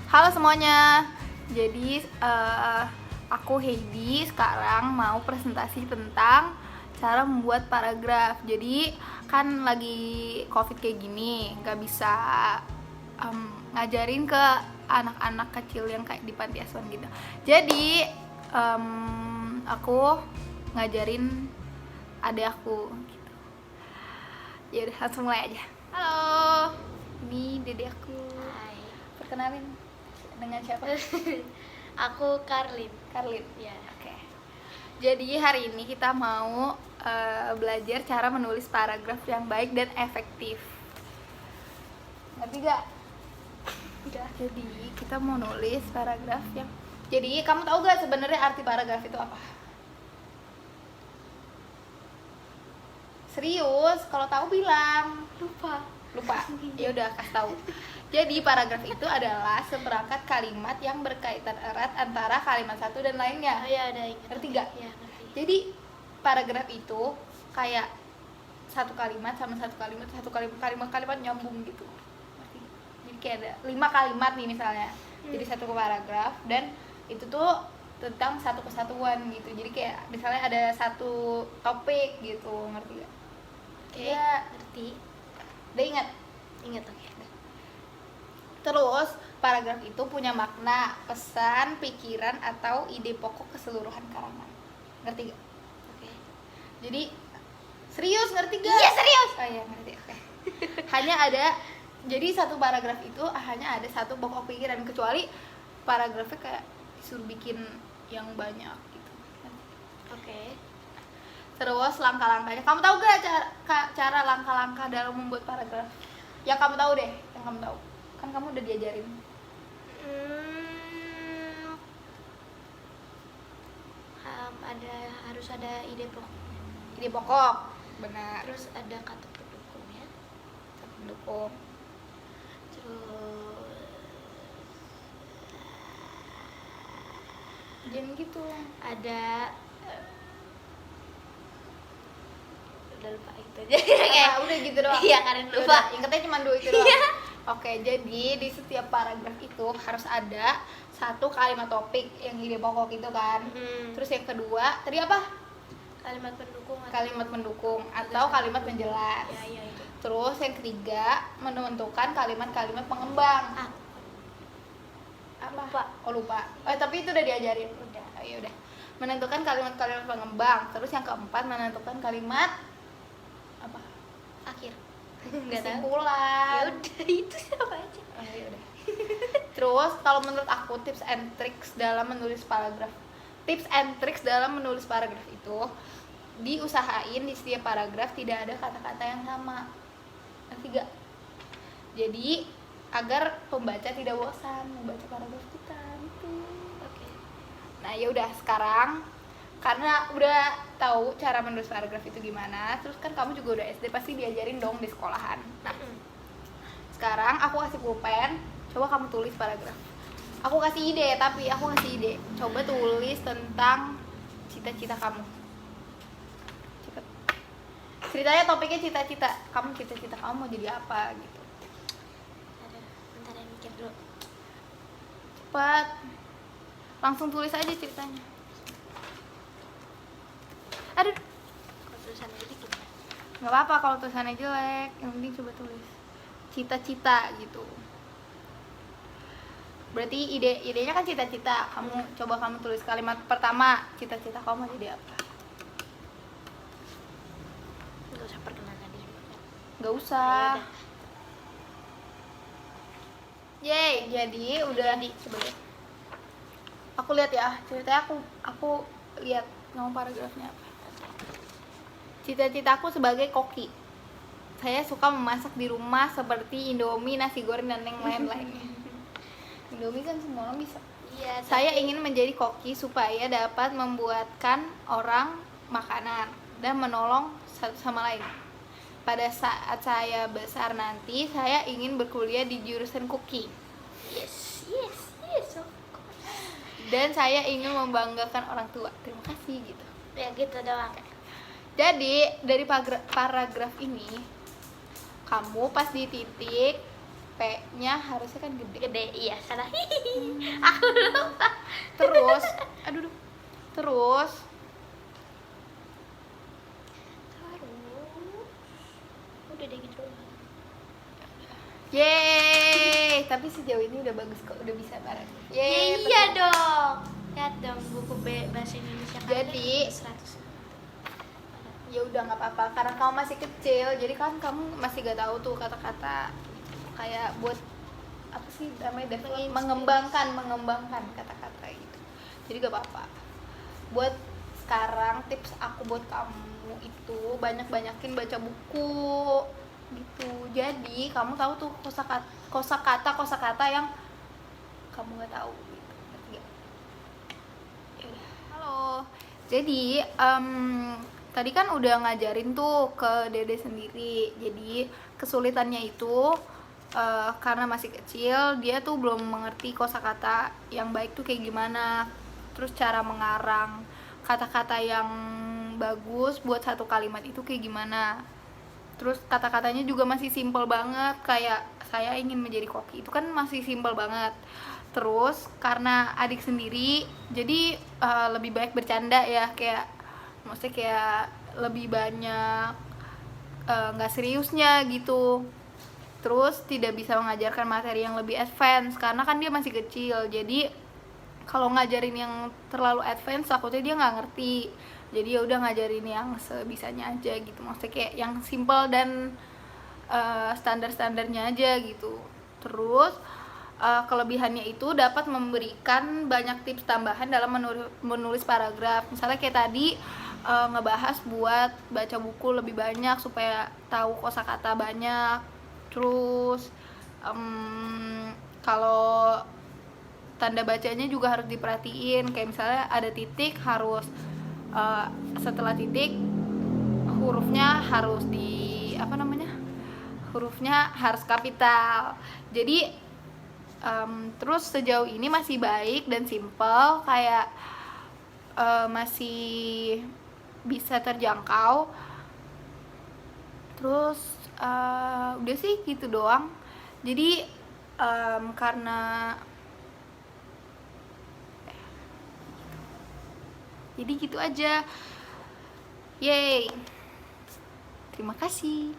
Halo semuanya. Jadi aku Heidi sekarang mau presentasi tentang cara membuat paragraf. Jadi kan lagi COVID kayak gini, nggak bisa ngajarin ke anak-anak kecil yang kayak di panti asuhan gitu. Jadi aku ngajarin adik aku gitu. Ya udah langsung mulai aja. Halo, ini dede aku. Hai, Perkenalin dengan siapa? aku Karlin. Karlin. Ya. Oke. Jadi hari ini kita mau belajar cara menulis paragraf yang baik dan efektif. Ngerti gak? Udah. Jadi kita mau nulis paragraf yang. Jadi kamu tahu gak sebenarnya arti paragraf itu apa? Serius? Kalau tahu bilang. Lupa. Ya udah kasih tahu. Jadi paragraf itu adalah seperangkat kalimat yang berkaitan erat antara kalimat satu dan lainnya. Oh ya, ada ingat. Ngerti gak? Ya, ngerti. Jadi paragraf itu kayak satu kalimat sama satu kalimat nyambung gitu. Ngerti? Jadi kayak ada 5 kalimat nih misalnya. Jadi satu paragraf dan itu tuh tentang satu kesatuan gitu. Jadi kayak misalnya ada satu topik gitu, ngerti gak? Oke, Ya. ngerti. Udah ingat? Ingat, oke. Terus, paragraf itu punya makna, pesan, pikiran, atau ide pokok keseluruhan karangan. Ngerti gak? Oke. Jadi, serius ngerti gak? Iya, serius. Oh iya, ngerti. Oke. Jadi satu paragraf itu hanya ada satu pokok pikiran, kecuali paragrafnya kayak disuruh bikin yang banyak gitu. Oke. Terus langkah-langkahnya, kamu tahu gak cara langkah-langkah dalam membuat paragraf? Yang kamu tahu deh, yang kamu tahu. Kan kamu udah diajarin. Harus ada ide pokok. Ide pokok, benar. Terus ada kata pendukungnya. Kata pendukung. Terus Jangan gitu. ada udah lupa itu aja. Udah gitu doang. Iya, Karin lupa. Ingetnya cuma 2 itu doang. Oke, jadi di setiap paragraf itu harus ada satu kalimat topik yang ide pokok itu kan. Terus yang kedua, tadi apa? Kalimat pendukung atau Kalimat pendukung atau kalimat penjelas. ya itu. Terus yang ketiga, menentukan kalimat-kalimat pengembang. Apa? Lupa. Oh, lupa. Tapi itu udah diajarin. Udah. Oh, ya udah. Menentukan kalimat-kalimat pengembang. Terus yang keempat, menentukan kalimat apa? Akhir. Enggak tahu. Kesimpulan. Ya udah, itu siapa aja. Oh, ya udah. Terus kalau menurut aku tips and tricks dalam menulis paragraf. Tips and tricks dalam menulis paragraf itu diusahain di setiap paragraf tidak ada kata-kata yang sama. Ngerti gak? Jadi agar pembaca tidak bosan membaca paragraf kita gitu. Oke. Nah, ya udah sekarang karena udah tahu cara menulis paragraf itu gimana, terus kan kamu juga udah SD pasti diajarin dong di sekolahan. Nah, sekarang aku kasih pulpen, coba kamu tulis paragraf. Aku kasih ide, tapi aku kasih ide. Coba tulis tentang cita-cita kamu. Cepet. Ceritanya topiknya cita-cita. Cita-cita kamu mau jadi apa gitu. Ada, bentar ya, mikir dulu. Cepat. Langsung tulis aja ceritanya. Aduh, Kalau tulisannya dikit ya. nggak apa-apa kalau tulisannya jelek, yang penting coba tulis cita-cita gitu. Berarti idenya kan cita-cita. Coba kamu tulis kalimat pertama, cita-cita kamu mau jadi apa? Enggak usah perkenalan diri. Nggak usah. Ya udah. Yeay, jadi udah di coba lihat. Aku lihat ya, ceritanya aku lihat nama paragrafnya apa. Cita-citaku sebagai koki. Saya suka memasak di rumah seperti Indomie, nasi goreng dan yang lain-lainnya. Indomie kan semua orang bisa. Iya. Saya ingin menjadi koki supaya dapat membuatkan orang makanan dan menolong satu sama lain. Pada saat saya besar nanti, saya ingin berkuliah di jurusan cooking. Yes. Of course. Dan saya ingin membanggakan orang tua. Terima kasih gitu. Ya gitu doang. Jadi dari paragraf ini, kamu pas di titik P-nya harusnya kan gede. Gede, iya salah. Terus aduh terus udah deh gitu doang. yeay, tapi sejauh ini udah bagus kok, udah bisa bareng. Ya Yeay, iya dong. Lihat dong buku bahasa Indonesia kan Jadi- 100. ya udah nggak apa-apa karena kamu masih kecil, jadi kan kamu masih gak tahu tuh kata-kata kayak buat apa sih namanya mengembangkan kata-kata gitu. Jadi gak apa-apa. Buat sekarang tips aku buat kamu itu banyak-banyakin baca buku gitu. Jadi kamu tahu tuh kosakata yang kamu nggak tahu gitu. Ngerti nggak? Ya udah. Halo. Jadi tadi kan udah ngajarin tuh ke Dede sendiri. Jadi kesulitannya itu karena masih kecil, dia tuh belum mengerti kosakata yang baik tuh kayak gimana. Terus cara mengarang kata-kata yang bagus buat satu kalimat itu kayak gimana. Terus kata-katanya juga masih simpel banget, kayak saya ingin menjadi koki itu kan masih simpel banget. Terus karena adik sendiri jadi lebih baik bercanda ya, kayak maksudnya kayak lebih banyak nggak seriusnya gitu. Terus tidak bisa mengajarkan materi yang lebih advance karena kan dia masih kecil. Jadi kalau ngajarin yang terlalu advance takutnya dia nggak ngerti. Jadi ya udah ngajarin yang sebisanya aja gitu, maksudnya kayak yang simple dan standar-standarnya aja gitu. Terus kelebihannya itu dapat memberikan banyak tips tambahan dalam menulis paragraf. Misalnya kayak tadi ngebahas buat baca buku lebih banyak supaya tahu kosakata banyak. Terus kalau tanda bacanya juga harus diperhatiin, kayak misalnya ada titik harus setelah titik hurufnya harus hurufnya harus kapital. Jadi terus sejauh ini masih baik dan simple, kayak masih bisa terjangkau. Terus udah sih gitu doang. Jadi karena jadi gitu aja. Yeay. Terima kasih.